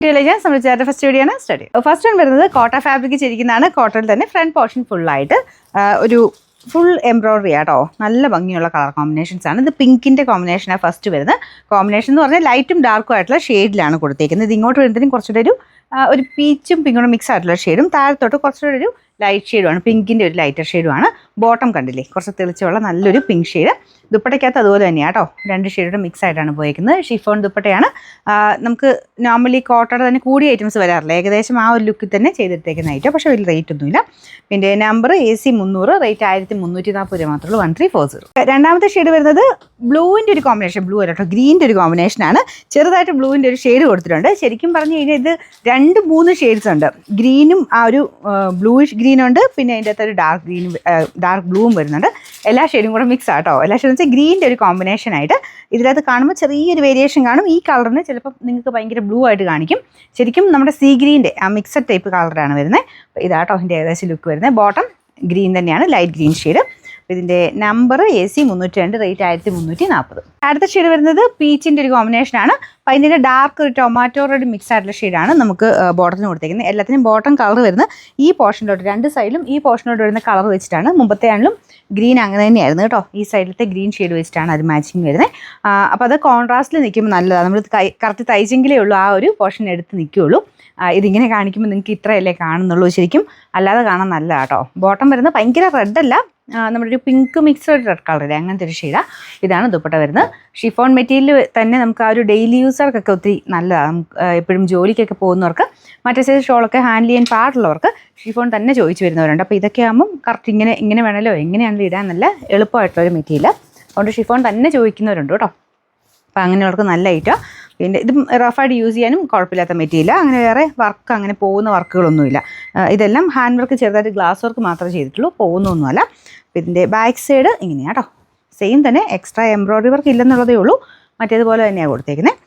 First video ആണ് study. First one വരുന്നത് കോട്ട ഫാബ്രിക് ചെയ്തിരിക്കുന്നതാണ്. കോട്ടണിൽ തന്നെ ഫ്രണ്ട് പോർഷൻ ഫുള്ളായിട്ട് ഒരു ഫുൾ എംബ്രോയിഡറി ആട്ടോ. നല്ല ഭംഗിയുള്ള കളർ കോമ്പിനേഷൻസ് ആണ്. ഇത് പിങ്കിൻ്റെ കോമ്പിനേഷനാണ് ഫസ്റ്റ് വരുന്നത്. കോമ്പിനേഷൻ എന്ന് പറഞ്ഞാൽ ലൈറ്റും ഡാർക്കും ആയിട്ടുള്ള ഷെയ്ഡിലാണ് കൊടുത്തേക്കുന്നത്. ഇത് ഇങ്ങോട്ട് വരുന്നതിനും കുറച്ചുകൂടെ ഒരു പീച്ചും പിങ്കും മിക്സ് ആയിട്ടുള്ള ഷെയ്ഡും, താഴത്തോട്ട് കുറച്ചുകൂടെ ഒരു ലൈറ്റ് ഷെയ്ഡുമാണ്, പിങ്കിൻ്റെ ഒരു ലൈറ്റർ ഷെയ്ഡുമാണ്. ബോട്ടം കണ്ടില്ലേ, കുറച്ച് തെളിച്ചുള്ള നല്ലൊരു പിങ്ക് ഷെയ്ഡ്. ദുപ്പട്ടയ്ക്കകത്ത് അതുപോലെ തന്നെയാണ് കേട്ടോ, രണ്ട് ഷെയ്ഡും മിക്സ് ആയിട്ടാണ് പോയിരിക്കുന്നത്. ഷിഫോൺ ദുപ്പട്ടയാണ്. നമുക്ക് നോർമലി കോട്ടയുടെ തന്നെ കൂടിയ ഐറ്റംസ് വരാറില്ല, ഏകദേശം ആ ഒരു ലുക്കിൽ തന്നെ ചെയ്തെടുത്തേക്കുന്ന ഐറ്റം. പക്ഷേ വലിയ റേറ്റ് ഒന്നുമില്ല. പിന്നെ നമ്പർ AC 300, റേറ്റ് 1340 മാത്രമേ ഉള്ളൂ. 1340. രണ്ടാമത്തെ ഷെയ്ഡ് വരുന്നത് ബ്ലൂവിൻ്റെ ഒരു കോമ്പിനേഷൻ, ബ്ലൂ അല്ല കേട്ടോ, ഗ്രീൻ്റെ ഒരു കോമ്പിനേഷനാണ്. ചെറുതായിട്ട് ബ്ലൂവിൻ്റെ ഒരു ഷെയ്ഡ് കൊടുത്തിട്ടുണ്ട്. ശരിക്കും പറഞ്ഞു കഴിഞ്ഞാൽ ഇത് 2-3 ഷെയ്ഡ്സ് ഉണ്ട്. ഗ്രീനും ആ ഒരു ബ്ലൂയിഷ് ഗ്രീനുണ്ട്, പിന്നെ അതിൻ്റെ അകത്ത് ഒരു ഡാർക്ക് ബ്ലൂവും വരുന്നുണ്ട്. എല്ലാ ഷെയ്ഡും കൂടെ മിക്സ് ആട്ടോ. എല്ലാ ഷെയ്ഡും ഗ്രീൻ്റെ ഒരു കോമ്പിനേഷനായിട്ട് ഇതിനകത്ത് കാണുമ്പോൾ ചെറിയൊരു വേരിയേഷൻ കാണും. ഈ കളറിന് ചിലപ്പോൾ നിങ്ങൾക്ക് ഭയങ്കര ബ്ലൂ ആയിട്ട് കാണിക്കും. ശരിക്കും നമ്മുടെ സീ ഗ്രീൻ്റെ ആ മിക്സഡ് ടൈപ്പ് കളറാണ് വരുന്നത്. അപ്പോൾ ഇതാട്ടോ ഇതിൻ്റെ ഏകദേശം ലുക്ക് വരുന്നത്. ബോട്ടം ഗ്രീൻ തന്നെയാണ്, ലൈറ്റ് ഗ്രീൻ ഷെയ്ഡ്. ഇതിൻ്റെ നമ്പർ AC 302, റേറ്റ് 1340. അടുത്ത ഷെയ്ഡ് വരുന്നത് പീച്ചിൻ്റെ ഒരു കോമ്പിനേഷനാണ്. അപ്പോൾ അതിൻ്റെ ഡാർക്ക് ഒരു ടൊമാറ്റോ റെഡ് മിക്സ് ആയിട്ടുള്ള ഷെയ്ഡാണ് നമുക്ക് ബോട്ടത്തിന് കൊടുത്തേക്കുന്നത്. എല്ലാത്തിനും ബോട്ടം കളർ വരുന്നത് ഈ പോർഷനിലോട്ട്, രണ്ട് സൈഡിലും ഈ പോർഷനിലോട്ട് വരുന്ന കളർ വെച്ചിട്ടാണ്. മുമ്പത്തെ ആണെങ്കിലും ഗ്രീൻ അങ്ങനെ തന്നെയായിരുന്നു കേട്ടോ. ഈ സൈഡിലത്തെ ഗ്രീൻ ഷെയ്ഡ് വെച്ചിട്ടാണ് അത് മാച്ചിങ് വരുന്നത്. അപ്പോൾ അത് കോൺട്രാസ്റ്റിൽ നിൽക്കുമ്പോൾ നല്ലതാണ്. നമ്മൾ കറക്റ്റ് തയ്ച്ചെങ്കിലേ ഉള്ളൂ ആ ഒരു പോർഷൻ എടുത്ത് നിൽക്കുകയുള്ളൂ. ഇതിങ്ങനെ കാണിക്കുമ്പോൾ നിങ്ങൾക്ക് ഇത്രയല്ലേ കാണുന്നുള്ളൂ, ശരിക്കും അല്ലാതെ കാണാൻ നല്ലതാണ് കേട്ടോ. ബോട്ടം വരുന്നത് ഭയങ്കര റെഡല്ല, നമ്മുടെ ഒരു പിങ്ക് മിക്സഡ് റെഡ് കളറില്ലേ, അങ്ങനത്തെ ഒരു ഷെയ്ഡാണ്. ഇതാണ് ദുപ്പട്ട വരുന്നത്. ഷിഫോൺ മെറ്റീരിയൽ തന്നെ നമുക്ക് ആ ഒരു ഡെയിലി യൂസർക്കൊക്കെ ഒത്തിരി നല്ലതാണ്. എപ്പോഴും ജോലിക്കൊക്കെ പോകുന്നവർക്ക്, മറ്റേ സൈസ് ഷോളൊക്കെ ഹാൻഡിൽ ചെയ്യാൻ പാടുള്ളവർക്ക് ഷിഫോൺ തന്നെ ചോദിച്ചു വരുന്നവരുണ്ട്. അപ്പോൾ ഇതൊക്കെ ആകുമ്പം കറക്റ്റ് ഇങ്ങനെ വേണമല്ലോ, എങ്ങനെയാണെങ്കിലും ഇടാൻ നല്ല എളുപ്പമായിട്ടുള്ളൊരു മെറ്റീരിയൽ. അതുകൊണ്ട് ഷിഫോൺ തന്നെ ചോദിക്കുന്നവരുണ്ട് കേട്ടോ. അപ്പോൾ അങ്ങനെയുള്ളവർക്ക് നല്ല ഐറ്റം. പിന്നെ ഇത് റഫായിട്ട് യൂസ് ചെയ്യാനും കുഴപ്പമില്ലാത്ത മെറ്റീരിയൽ. അങ്ങനെ വേറെ വർക്ക് അങ്ങനെ പോകുന്ന വർക്കുകളൊന്നുമില്ല. ഇതെല്ലാം ഹാൻഡ് വർക്ക്, ചെറുതായിട്ട് ഗ്ലാസ് വർക്ക് മാത്രമേ ചെയ്തിട്ടുള്ളൂ, പോകുന്നൊന്നുമല്ല. ഇതിൻ്റെ ബാക്ക് സൈഡ് ഇങ്ങനെയാണ് കേട്ടോ. സെയിം തന്നെ, എക്സ്ട്രാ എംബ്രോയിഡറി വർക്ക് ഇല്ലെന്നുള്ളതേ ഉള്ളൂ, മറ്റേതുപോലെ തന്നെയാണ് കൊടുത്തേക്കുന്നത്.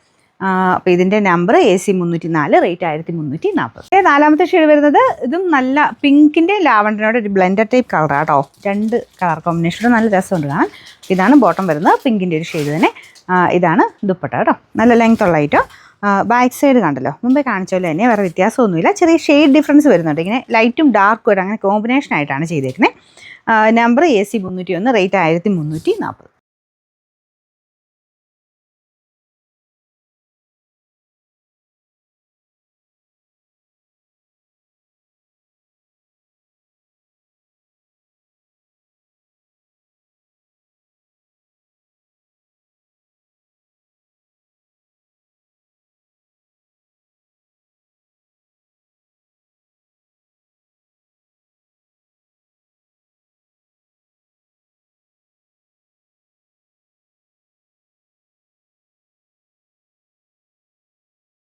അപ്പോൾ ഇതിൻ്റെ നമ്പർ AC 304, റേറ്റ് 1340. നാലാമത്തെ ഷെയ്ഡ് വരുന്നത് ഇതും നല്ല പിങ്കിൻ്റെ ലാവണ്ടറിനോട് ഒരു ബ്ലെൻഡർ ടൈപ്പ് കളറാണ് കേട്ടോ. രണ്ട് കളർ കോമ്പിനേഷനും നല്ല രസമുണ്ട് കാണാൻ. ഇതാണ് ബോട്ടം വരുന്നത്, പിങ്കിൻ്റെ ഒരു ഷെയ്ഡ് തന്നെ. ഇതാണ് ദുപ്പട്ട കേട്ടോ, നല്ല ലെങ്ത് ഉള്ള ഐറ്റം. ബാക്ക് സൈഡ് കണ്ടല്ലോ, മുമ്പേ കാണിച്ചല്ലോ തന്നെ, വേറെ വ്യത്യാസമൊന്നുമില്ല. ചെറിയ ഷെയ്ഡ് ഡിഫറൻസ് വരുന്നുണ്ട്. ഇങ്ങനെ ലൈറ്റും ഡാർക്കും അങ്ങനെ കോമ്പിനേഷൻ ആയിട്ടാണ് ചെയ്തേക്കുന്നത്. Number AC 301, rate 1340.